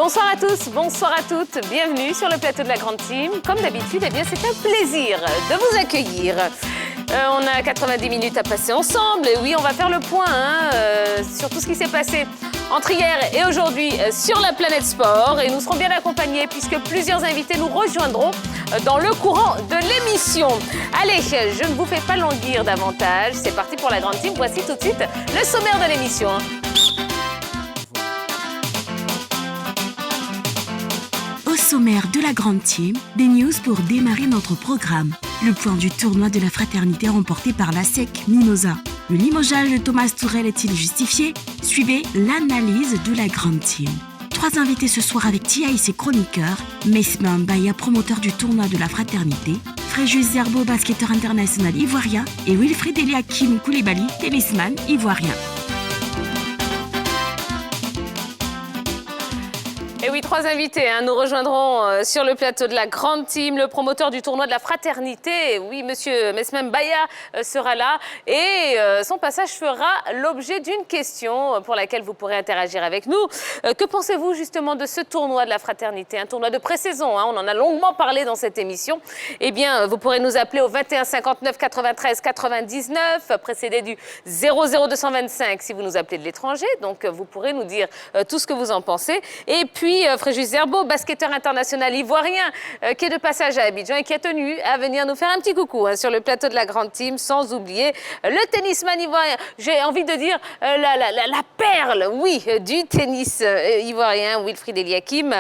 Bonsoir à tous, bonsoir à toutes, bienvenue sur le plateau de la Grande Team. Comme d'habitude, eh bien, c'est un plaisir de vous accueillir. On a 90 minutes à passer ensemble et oui, on va faire le point sur tout ce qui s'est passé entre hier et aujourd'hui sur la planète sport. Et nous serons bien accompagnés puisque plusieurs invités nous rejoindront dans le courant de l'émission. Allez, je ne vous fais pas languir davantage. C'est parti pour la Grande Team. Voici tout de suite le sommaire de l'émission. Au sommaire de la Grande Team, des news pour démarrer notre programme. Le point du tournoi de la fraternité remporté par la SEC Mimosa. Le limogeage de Thomas Tuchel est-il justifié? Suivez l'analyse de la Grande Team. 3 invités ce soir avec Tia et ses chroniqueurs. Mesmin Baya, promoteur du tournoi de la fraternité. Fréjus Zerbo, basketteur international ivoirien. Et Wilfried Eliakim Koulibaly, tennisman ivoirien. Et oui, 3 invités nous rejoindront sur le plateau de la Grande Team. Le promoteur du tournoi de la fraternité, oui, monsieur Mesmem Baya sera là. Et son passage fera l'objet d'une question pour laquelle vous pourrez interagir avec nous. Que pensez-vous justement de ce tournoi de la fraternité? Un tournoi de pré-saison, on en a longuement parlé dans cette émission. Eh bien, vous pourrez nous appeler au 21 59 93 99, précédé du 00225 si vous nous appelez de l'étranger. Donc, vous pourrez nous dire tout ce que vous en pensez. Et puis, Fréjus Zerbo, basketteur international ivoirien, qui est de passage à Abidjan et qui a tenu à venir nous faire un petit coucou sur le plateau de la Grande Team, sans oublier le tennisman ivoirien. J'ai envie de dire la perle, oui, du tennis ivoirien, Wilfried Eliakim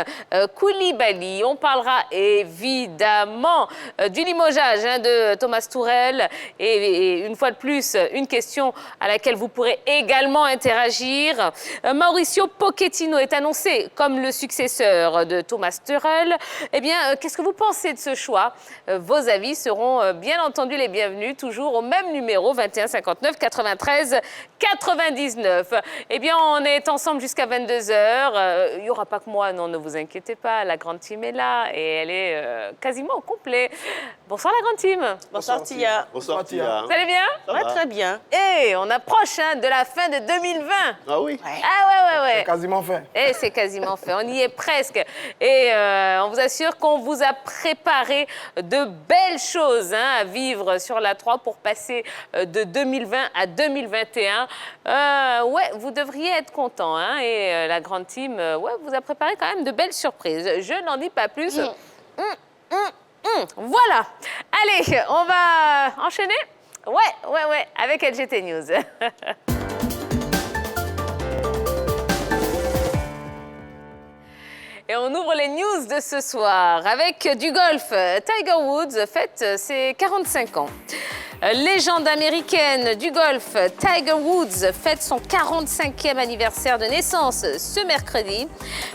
Koulibaly. On parlera évidemment du limogeage de Thomas Tuchel et une fois de plus, une question à laquelle vous pourrez également interagir. Mauricio Pochettino est annoncé comme le successeur de Thomas Tuchel. Eh bien, qu'est-ce que vous pensez de ce choix? Vos avis seront bien entendu les bienvenus, toujours au même numéro, 21 59 93 99. Eh bien, on est ensemble jusqu'à 22h. Il n'y aura pas que moi, non, ne vous inquiétez pas. La Grande Team est là et elle est quasiment au complet. Bonsoir la Grande Team. Bonsoir Tia. Bonsoir Tia. Vous allez bien? Ça va très bien. Et on approche de la fin de 2020. Ah oui? Ah ouais. C'est quasiment fait. Et c'est quasiment fait, on y est presque. Et on vous assure qu'on vous a préparé de belles choses à vivre sur la 3 pour passer de 2020 à 2021. Ouais, vous devriez être content. Et la Grande Team vous a préparé quand même de belles surprises. Je n'en dis pas plus. Voilà. Allez, on va enchaîner? Ouais, avec LGT News. Et on ouvre les news de ce soir avec du golf. Tiger Woods fête ses 45 ans. Légende américaine du golf, Tiger Woods fête son 45e anniversaire de naissance ce mercredi.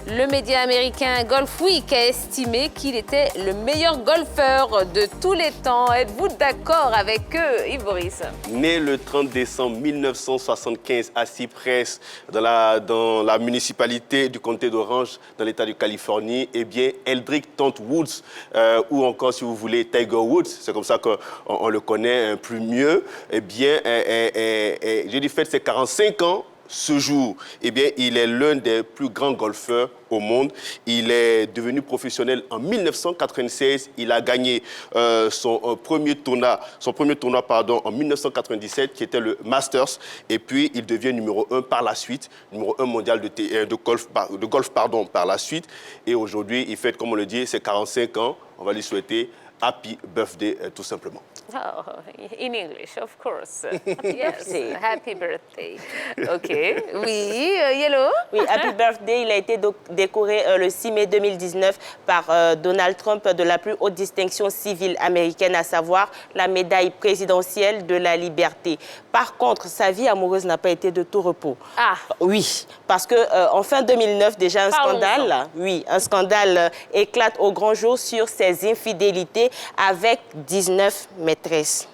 Le média américain Golf Week a estimé qu'il était le meilleur golfeur de tous les temps. Êtes-vous d'accord avec eux, Yves Boris? Né le 30 décembre 1975 à Cypress, dans la municipalité du comté d'Orange, dans l'État de Californie, eh bien, Eldrick Tont Woods, ou encore, si vous voulez, Tiger Woods, c'est comme ça qu'on le connaît plus mieux, eh bien, j'ai dit fête ses 45 ans. Ce jour, eh bien, il est l'un des plus grands golfeurs au monde. Il est devenu professionnel en 1996. Il a gagné son premier tournoi en 1997, qui était le Masters. Et puis, il devient numéro 1 par la suite, numéro 1 mondial de golf par la suite. Et aujourd'hui, il fête, comme on le dit, ses 45 ans. On va lui souhaiter happy birthday, tout simplement. Oh, in English, of course. Yes, happy birthday. OK. Oui, Yellow? Oui, happy birthday. Il a été décoré le 6 mai 2019 par Donald Trump de la plus haute distinction civile américaine, à savoir la médaille présidentielle de la liberté. Par contre, sa vie amoureuse n'a pas été de tout repos. Ah. Oui, parce que en fin 2009, déjà un scandale éclate au grand jour sur ses infidélités avec 19 maîtresses.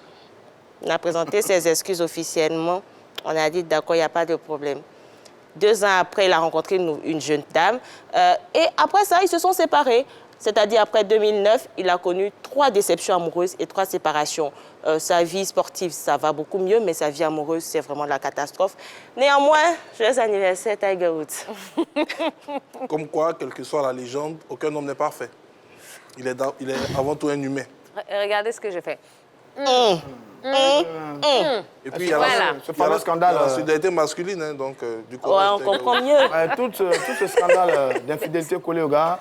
On a présenté ses excuses officiellement. On a dit d'accord, il n'y a pas de problème. 2 ans après, il a rencontré une jeune dame. Et après ça, ils se sont séparés. C'est-à-dire, après 2009, il a connu 3 déceptions amoureuses et 3 séparations. Sa vie sportive, ça va beaucoup mieux, mais sa vie amoureuse, c'est vraiment la catastrophe. Néanmoins, joyeux anniversaire, Tiger Woods. Comme quoi, quelle que soit la légende, aucun homme n'est parfait. Il est avant tout un humain. Regardez ce que je fais. Et puis, il y a ce fameux scandale. la solidarité masculine, hein, donc du coup... Ouais, on comprend mieux. Tout ce scandale d'infidélité collé au gars,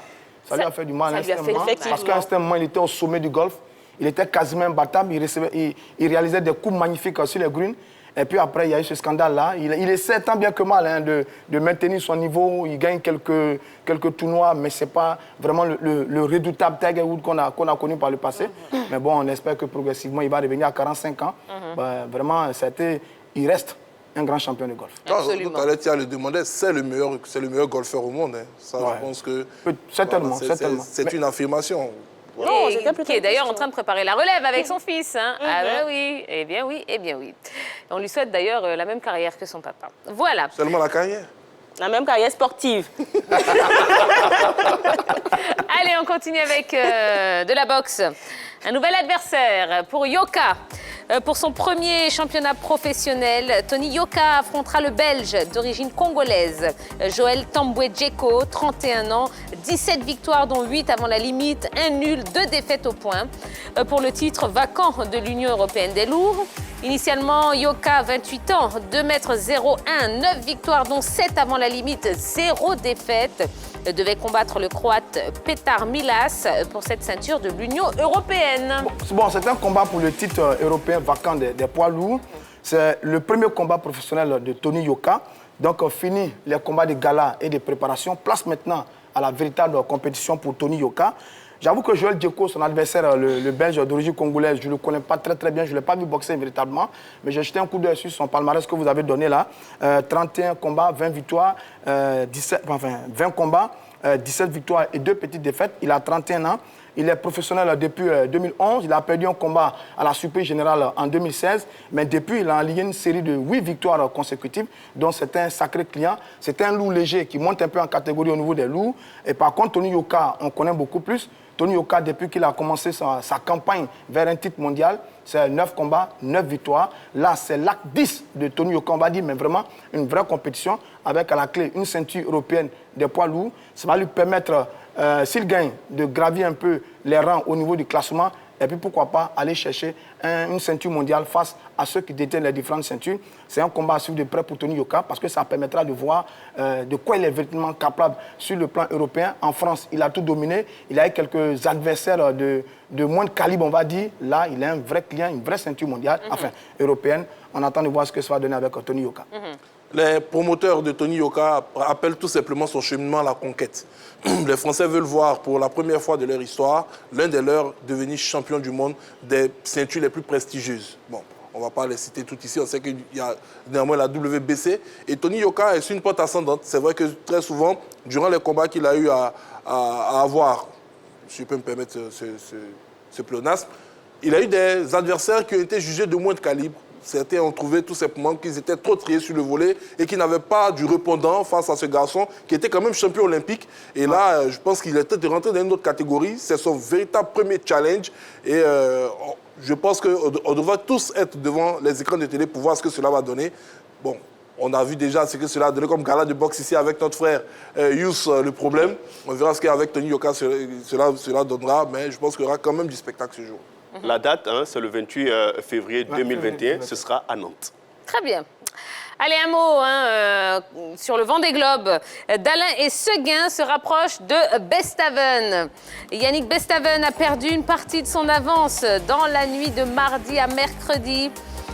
ça lui a fait du mal à un certain moment. Parce qu'à un certain moment, il était au sommet du golf. Il était quasiment imbattable. Il réalisait des coups magnifiques sur les greens. Et puis après, il y a eu ce scandale-là. Il essaie tant bien que mal hein, de maintenir son niveau. Il gagne quelques tournois, mais ce n'est pas vraiment le redoutable Tiger Woods qu'on a connu par le passé. Mais bon, on espère que progressivement, il va revenir à 45 ans. Vraiment, il reste un grand champion de golf. Absolument. Tout à l'heure, tu as le demandé, c'est le meilleur golfeur au monde. Hein. Ça, je pense que... Certainement, certainement. C'est une affirmation. Qui est d'ailleurs en train de préparer la relève avec son fils. Hein. Ah ben oui, eh bien oui, eh bien oui. On lui souhaite d'ailleurs la même carrière que son papa. Voilà. Seulement la carrière. La même carrière sportive. Allez, on continue avec de la boxe. Un nouvel adversaire pour Yoka. Pour son premier championnat professionnel, Tony Yoka affrontera le Belge d'origine congolaise, Joël Tambwe-Djeko, 31 ans, 17 victoires dont 8 avant la limite, 1 nul, 2 défaites au point. Pour le titre vacant de l'Union européenne des lourds. Initialement, Yoka, 28 ans, 2,01 m, 9 victoires dont 7 avant la limite, 0 défaite. Devait combattre le Croate Petar Milas pour cette ceinture de l'Union européenne. Bon, c'est un combat pour le titre européen vacant des poids lourds. C'est le premier combat professionnel de Tony Yoka. Donc, fini les combats de gala et de préparation. Place maintenant à la véritable compétition pour Tony Yoka. J'avoue que Joël Djeko, son adversaire, le Belge d'origine congolaise, je ne le connais pas très bien, je ne l'ai pas vu boxer véritablement, mais j'ai jeté un coup d'œil sur son palmarès que vous avez donné là. 31 combats, 20 victoires, 20 combats, 17 victoires et 2 petites défaites. Il a 31 ans. Il est professionnel depuis 2011. Il a perdu un combat à la Surprise Générale en 2016. Mais depuis, il a enligné une série de 8 victoires consécutives. Donc, c'est un sacré client. C'est un lourd léger qui monte un peu en catégorie au niveau des lourds. Et par contre, Tony Yoka, on connaît beaucoup plus. Tony Yoka, depuis qu'il a commencé sa campagne vers un titre mondial, c'est 9 combats, 9 victoires. Là, c'est l'acte 10 de Tony Yoka, on va dire, mais vraiment une vraie compétition avec à la clé une ceinture européenne des poids lourds. Ça va lui permettre, s'il gagne, de gravir un peu les rangs au niveau du classement. Et puis, pourquoi pas, aller chercher une ceinture mondiale face à ceux qui détiennent les différentes ceintures. C'est un combat à suivre de près pour Tony Yoka parce que ça permettra de voir de quoi il est véritablement capable sur le plan européen. En France, il a tout dominé. Il a eu quelques adversaires de moins de calibre, on va dire. Là, il a un vrai client, une vraie ceinture mondiale, enfin européenne. On attend de voir ce que ça va donner avec Tony Yoka. Les promoteurs de Tony Yoka appellent tout simplement son cheminement à la conquête. Les Français veulent voir pour la première fois de leur histoire l'un des leurs devenir champion du monde des ceintures les plus prestigieuses. Bon, on ne va pas les citer toutes ici, on sait qu'il y a néanmoins la WBC. Et Tony Yoka est sur une pente ascendante. C'est vrai que très souvent, durant les combats qu'il a eu à avoir, si je peux me permettre ce pléonasme, il a eu des adversaires qui ont été jugés de moins de calibre. Certains ont trouvé tout simplement qu'ils étaient trop triés sur le volet et qu'ils n'avaient pas du répondant face à ce garçon qui était quand même champion olympique. Et là, je pense qu'il était de rentrer dans une autre catégorie. C'est son véritable premier challenge. Et je pense qu'on devrait tous être devant les écrans de télé pour voir ce que cela va donner. Bon, on a vu déjà ce que cela a donné comme gala de boxe ici avec notre frère Youss, le problème. On verra ce qu'avec Tony Yoka cela donnera, mais je pense qu'il y aura quand même du spectacle ce jour. La date, hein, c'est le 28 février 2021. Ce sera à Nantes. Très bien. Allez, un mot sur le Vendée Globe. D'Alain et Seguin se rapprochent de Bestaven. Yannick Bestaven a perdu une partie de son avance dans la nuit de mardi à mercredi.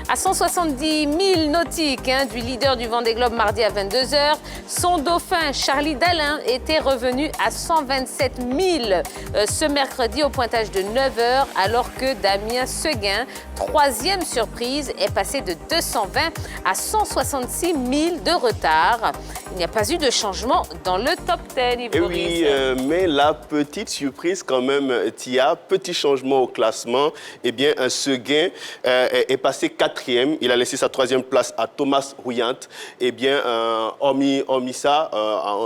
À 170 000 nautiques du leader du Vendée Globe mardi à 22h, son dauphin Charlie Dalin était revenu à 127 000 ce mercredi au pointage de 9h, alors que Damien Seguin, troisième surprise, est passé de 220 à 166 000 de retard. Il n'y a pas eu de changement dans le top 10, Yves Maurice. Oui, mais la petite surprise quand même, Tia, petit changement au classement. Eh bien, un Seguin est passé 4 4e. Il a laissé sa 3e place à Thomas Rouillant. Eh bien, hormis ça,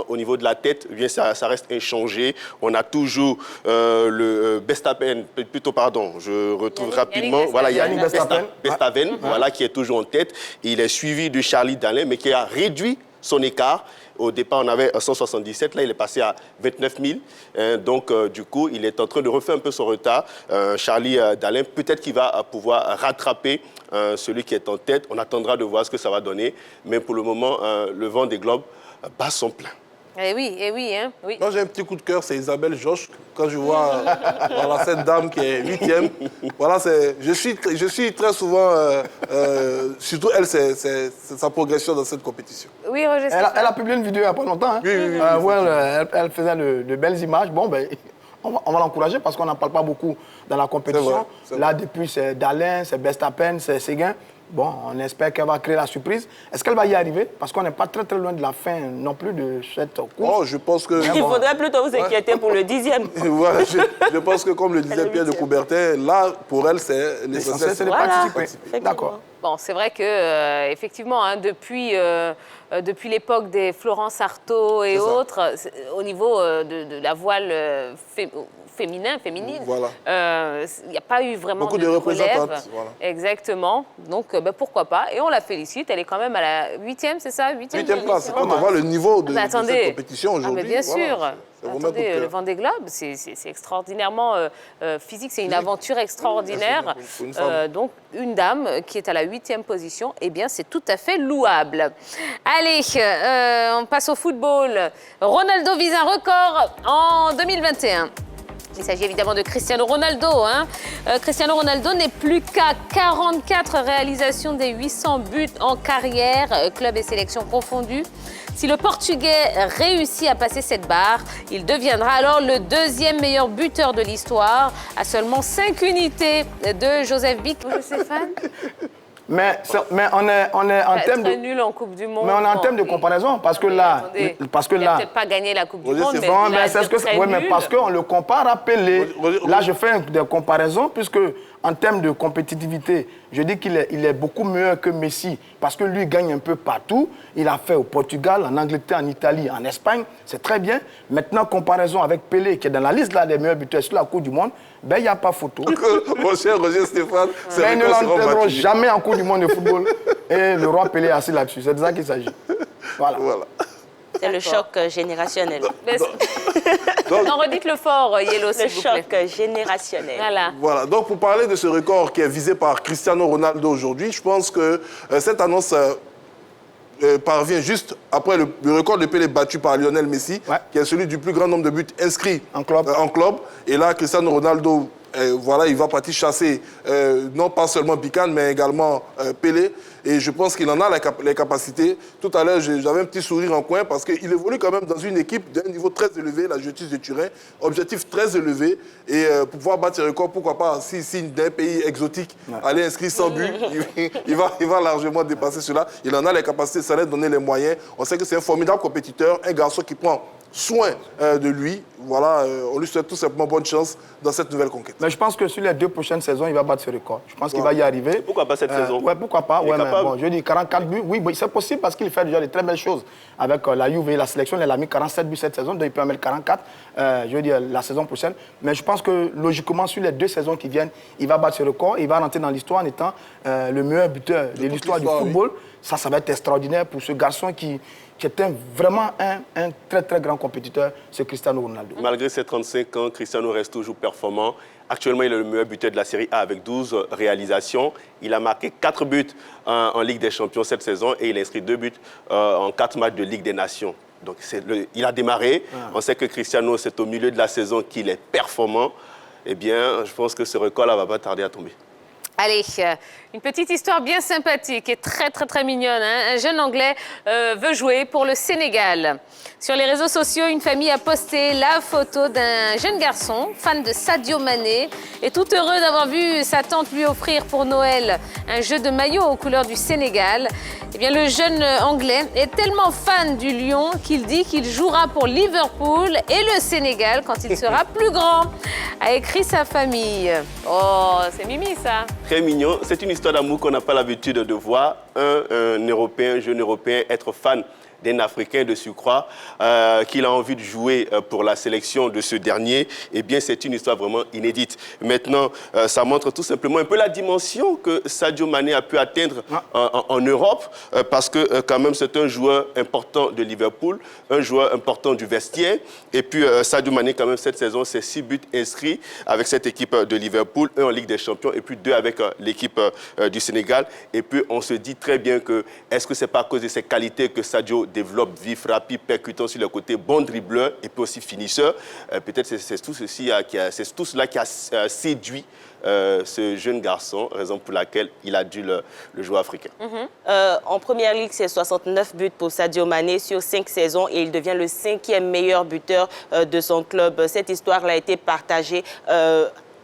au niveau de la tête, eh bien, ça reste inchangé. On a toujours le Verstappen, plutôt, pardon, je retrouve rapidement. Voilà, il y a Verstappen, voilà, qui est toujours en tête. Il est suivi de Charlie Dalin, mais qui a réduit son écart. Au départ, on avait 177. Là, il est passé à 29 000. Donc, du coup, il est en train de refaire un peu son retard. Charlie Dalin, peut-être qu'il va pouvoir rattraper celui qui est en tête. On attendra de voir ce que ça va donner. Mais pour le moment, le vent des globes bat son plein. Eh oui, hein, oui. Moi, j'ai un petit coup de cœur, c'est Isabelle Josch. Quand je vois voilà, cette dame qui est 8e, voilà, je suis très souvent, surtout elle, c'est sa progression dans cette compétition. Oui, Roger. Elle a publié une vidéo il n'y a pas longtemps, hein, où elle faisait de belles images. Bon, ben, on va l'encourager parce qu'on n'en parle pas beaucoup dans la compétition. C'est vrai. Là, depuis, c'est Dalin, c'est Verstappen, c'est Séguin. Bon, on espère qu'elle va créer la surprise. Est-ce qu'elle va y arriver? Parce qu'on n'est pas très loin de la fin non plus de cette course. Oh, je pense que... Il faudrait plutôt vous inquiéter pour le 10e. Voilà, je pense que, comme le disait Pierre de Coubertin, là, pour elle, c'est l'essentiel. C'est de participer. D'accord. Bon, c'est vrai que, effectivement, hein, depuis l'époque des Florence Artaud et autres, au niveau de la voile féminine, Voilà. il n'y a pas eu vraiment beaucoup de représentantes. relève. Voilà. Exactement. Donc, pourquoi pas. Et on la félicite. Elle est quand même à la 8e, c'est ça? 8e place. Quand on voit le niveau de cette compétition aujourd'hui, bien sûr. voilà, Attendez, le Vendée Globe, c'est extraordinairement physique. C'est une aventure extraordinaire. Pour une femme. Donc, une dame qui est à la 8e position, eh bien, c'est tout à fait louable. Allez, on passe au football. Ronaldo vise un record en 2021. Il s'agit évidemment de Cristiano Ronaldo. Hein. Cristiano Ronaldo n'est plus qu'à 44 réalisations des 800 buts en carrière, club et sélection confondus. Si le Portugais réussit à passer cette barre, il deviendra alors le 2e meilleur buteur de l'histoire, à seulement 5 unités de Joseph Bic. Bonjour Stéphane. Mais on est en termes très nul en Coupe du Monde. Mais on est en termes de comparaison parce que là, il n'a peut-être pas gagné la Coupe du Monde, mais parce qu'on le compare à Pelé. Là, je fais des comparaisons puisque en termes de compétitivité, je dis qu'il est beaucoup meilleur que Messi parce que lui gagne un peu partout. Il a fait au Portugal, en Angleterre, en Italie, en Espagne. C'est très bien. Maintenant, comparaison avec Pelé, qui est dans la liste là, des meilleurs buteurs sur la Coupe du Monde, ben, il n'y a pas photo. Mon cher Roger Stéphane, mais ils ne l'entraîneront jamais en Coupe du Monde de football. Et le roi Pelé est assis là-dessus. C'est de ça qu'il s'agit. Voilà. C'est le choc générationnel. Non, redites-le fort, Yellow, s'il vous plaît. Le choc générationnel. Voilà. Donc, pour parler de ce record qui est visé par Cristiano Ronaldo aujourd'hui, je pense que cette annonce parvient juste après le record de Pelé battu par Lionel Messi, qui est celui du plus grand nombre de buts inscrits en club. Et là, Cristiano Ronaldo, voilà, il va partir chasser non pas seulement Bican, mais également Pelé. Et je pense qu'il en a les capacités. Tout à l'heure, j'avais un petit sourire en coin parce qu'il évolue quand même dans une équipe d'un niveau très élevé, la Justice de Turin. Objectif très élevé. Et pour pouvoir battre ce record, pourquoi pas, si d'un pays exotique allait inscrire 100 buts, il va largement dépasser cela. Il en a les capacités, ça lui donner les moyens. On sait que c'est un formidable compétiteur, un garçon qui prend soin de lui. Voilà, on lui souhaite tout simplement bonne chance dans cette nouvelle conquête. Mais je pense que sur les 2 prochaines saisons, il va battre ce record. Je pense qu'il va y arriver. Et pourquoi pas cette saison? Ouais, pourquoi pas. Ouais, mais bon, je dis 44 buts. Oui, c'est possible parce qu'il fait déjà de très belles choses. Avec la Juve et la sélection, il a mis 47 buts cette saison, donc il peut en mettre 44, je veux dire, la saison prochaine. Mais je pense que logiquement, sur les 2 saisons qui viennent, il va battre ce record. Il va rentrer dans l'histoire en étant le meilleur buteur de l'histoire du football. Oui. Ça va être extraordinaire pour ce garçon qui était vraiment un très grand compétiteur, c'est Cristiano Ronaldo. Malgré ses 35 ans, Cristiano reste toujours performant. Actuellement, il est le meilleur buteur de la Série A avec 12 réalisations. Il a marqué 4 buts en Ligue des Champions cette saison et il a inscrit 2 buts en 4 matchs de Ligue des Nations. Donc, il a démarré. On sait que Cristiano, c'est au milieu de la saison qu'il est performant. Eh bien, je pense que ce record-là ne va pas tarder à tomber. Allez, une petite histoire bien sympathique et très mignonne. Hein. Un jeune Anglais veut jouer pour le Sénégal. Sur les réseaux sociaux, une famille a posté la photo d'un jeune garçon, fan de Sadio Mané, et tout heureux d'avoir vu sa tante lui offrir pour Noël un jeu de maillot aux couleurs du Sénégal. Eh bien, le jeune Anglais est tellement fan du Lion qu'il dit qu'il jouera pour Liverpool et le Sénégal quand il sera plus grand, a écrit sa famille. Oh, c'est mimi ça. Très mignon. C'est une histoire d'amour qu'on n'a pas l'habitude de voir. Un Européen, jeune Européen, être fan d'un Africain de surcroît, qu'il a envie de jouer pour la sélection de ce dernier, eh bien, c'est une histoire vraiment inédite. Maintenant, ça montre tout simplement un peu la dimension que Sadio Mané a pu atteindre en Europe, parce que quand même, c'est un joueur important de Liverpool, un joueur important du vestiaire. Et puis, Sadio Mané, quand même, cette saison, c'est 6 buts inscrits avec cette équipe de Liverpool, 1 en Ligue des Champions et puis 2 avec l'équipe du Sénégal. Et puis, on se dit très bien que, est-ce que c'est pas à cause de ses qualités que Sadio développe vif, rapide, percutant sur le côté, bon dribbleur et puis aussi finisseur. Peut-être c'est tout cela qui a séduit ce jeune garçon, raison pour laquelle il a dû le joueur africain. En première ligue, c'est 69 buts pour Sadio Mané sur 5 saisons et il devient le 5e meilleur buteur de son club. Cette histoire a été partagée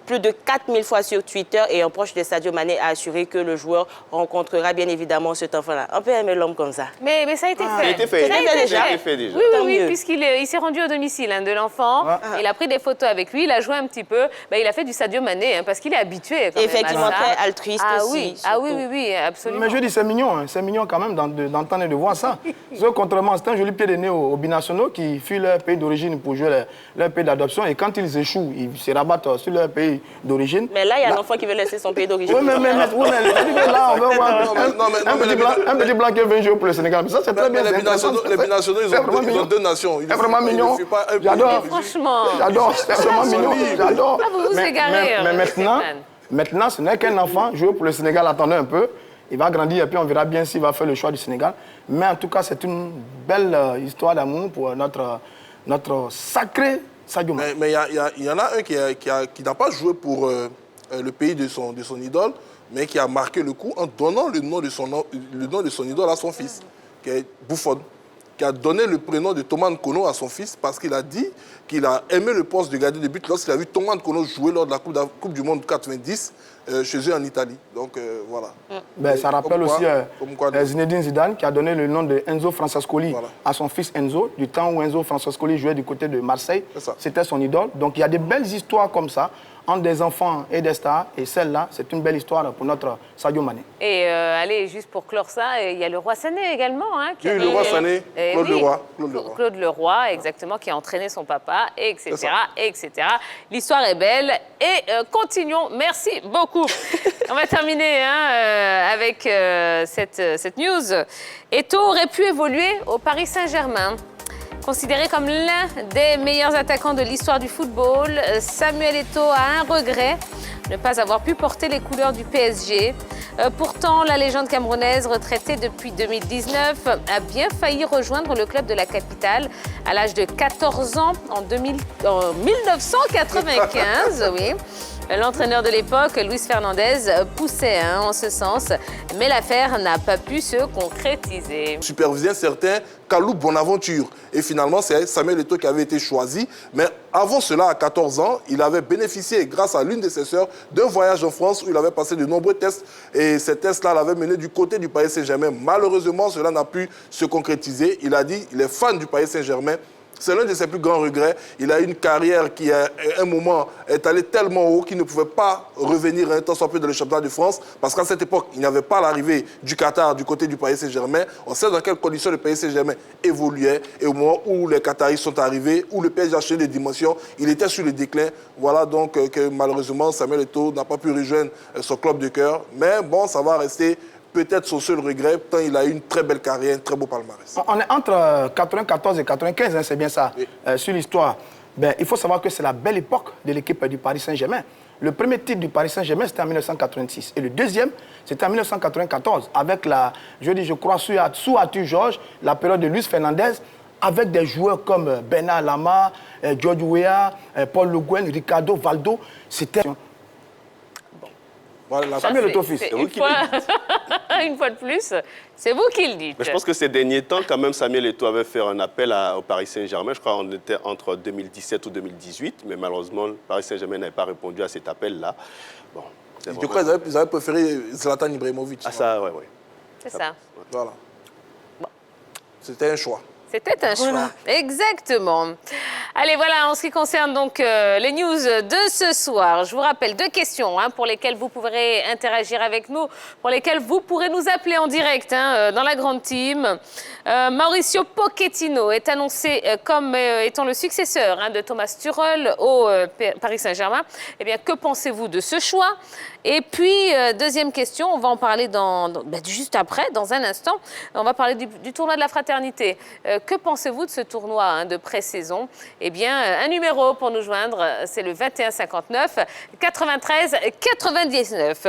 plus de 4000 fois sur Twitter et un proche de Sadio Mané a assuré que le joueur rencontrera bien évidemment cet enfant-là. On peut aimer l'homme comme ça. Mais ça a été fait. Ça a été fait. Ça a été fait déjà. Oui, puisqu'il s'est rendu au domicile de l'enfant. Il a pris des photos avec lui, il a joué un petit peu. Il a fait du Sadio Mané parce qu'il est habitué. Quand Effectivement, même à ça. très altruiste aussi. Oui, absolument. Mais je dis, c'est mignon. C'est mignon quand même d'entendre et de voir ça. Contrairement, c'est un joli pied de nez aux binationaux qui fuient leur pays d'origine pour jouer leur pays d'adoption. Et quand ils échouent, ils se rabattent sur leur pays d'origine. Mais là, il y a un enfant qui veut laisser son pays d'origine. Oui, mais là, on veut voir un petit blanc qui veut jouer pour le Sénégal. Mais ça, c'est très bien. Les binationaux, ils ont 2 nations. C'est vraiment mignon. J'adore. Franchement. J'adore. C'est vraiment mignon. J'adore. Vous vous égarez. Mais maintenant, ce n'est qu'un enfant. Jouer pour le Sénégal, attendez un peu. Il va grandir et puis on verra bien s'il va faire le choix du Sénégal. Mais en tout cas, c'est une belle histoire d'amour pour notre sacré Sadio Mané. Mais il y en a un qui n'a pas joué pour le pays de son idole, mais qui a marqué le coup en donnant le nom de son idole à son fils, qui est Buffon, qui a donné le prénom de Thomas Nkono à son fils parce qu'il a dit qu'il a aimé le poste de gardien de but lorsqu'il a vu Thomas Nkono jouer lors de la Coupe du Monde 90 chez eux en Italie. Donc voilà. Ça rappelle aussi Zinedine Zidane qui a donné le nom de Enzo Francescoli à son fils Enzo, du temps où Enzo Francescoli jouait du côté de Marseille. C'était son idole. Donc il y a des belles histoires comme ça entre des enfants et des stars. Et celle-là, c'est une belle histoire pour notre Sadio Mané. Et allez, juste pour clore ça, il y a le roi Sané également. Le roi Sané, Claude Leroy. Claude Leroy, exactement, qui a entraîné son papa, etc. L'histoire est belle. Et continuons. Merci beaucoup. On va terminer avec cette news. Eto'o aurait pu évoluer au Paris Saint-Germain. Considéré comme l'un des meilleurs attaquants de l'histoire du football, Samuel Eto'o a un regret, ne pas avoir pu porter les couleurs du PSG. Pourtant, la légende camerounaise, retraitée depuis 2019, a bien failli rejoindre le club de la capitale à l'âge de 14 ans en 1995. Oui. L'entraîneur de l'époque, Luis Fernandez, poussait en ce sens, mais l'affaire n'a pas pu se concrétiser. Supervisait un certain Kalou Bonaventure. Et finalement, c'est Samuel Eto'o qui avait été choisi. Mais avant cela, à 14 ans, il avait bénéficié, grâce à l'une de ses sœurs, d'un voyage en France où il avait passé de nombreux tests. Et ces tests-là l'avaient mené du côté du Paris Saint-Germain. Malheureusement, cela n'a pu se concrétiser. Il a dit qu'il est fan du Paris Saint-Germain. C'est l'un de ses plus grands regrets. Il a une carrière qui, à un moment, est allée tellement haut qu'il ne pouvait pas revenir un temps soit peu dans le championnat de France. Parce qu'à cette époque, il n'y avait pas l'arrivée du Qatar du côté du Paris Saint-Germain. On sait dans quelles conditions le Paris Saint-Germain évoluait. Et au moment où les Qataris sont arrivés, où le PSG a changé de dimension, il était sur le déclin. Voilà donc que malheureusement, Samuel Eto'o n'a pas pu rejoindre son club de cœur. Mais bon, ça va rester peut-être son seul regret, tant il a eu une très belle carrière, un très beau palmarès. On est entre 94 et 95, c'est bien ça, oui. Sur l'histoire. Il faut savoir que c'est la belle époque de l'équipe du Paris Saint-Germain. Le premier titre du Paris Saint-Germain, c'était en 1986. Et le deuxième, c'était en 1994, avec je crois, sous Arthur Georges, la période de Luis Fernandez, avec des joueurs comme Bernard Lama, George Weah, Paul Le Guen, Ricardo Valdo. C'était... Voilà, Samuel Eto'o fils. Une fois de plus, c'est vous qui le dites. Mais je pense que ces derniers temps, quand même, Samuel Eto'o avait fait un appel au Paris Saint-Germain. Je crois qu'on était entre 2017 ou 2018. Mais malheureusement, le Paris Saint-Germain n'avait pas répondu à cet appel-là. Bon, je crois qu'ils avaient préféré Zlatan Ibrahimovic. Ah ça, oui. C'est ça. Voilà. C'était un choix. C'était un choix. Exactement. Allez, voilà, en ce qui concerne donc les news de ce soir, je vous rappelle 2 questions pour lesquelles vous pourrez interagir avec nous, pour lesquelles vous pourrez nous appeler en direct dans la grande team. Mauricio Pochettino est annoncé comme étant le successeur de Thomas Tuchel au Paris Saint-Germain. Eh bien, que pensez-vous de ce choix? Et puis, deuxième question, on va en parler juste après, dans un instant. On va parler du tournoi de la fraternité. Que pensez-vous de ce tournoi de pré-saison? Eh bien, un numéro pour nous joindre, c'est le 21 59 93 99.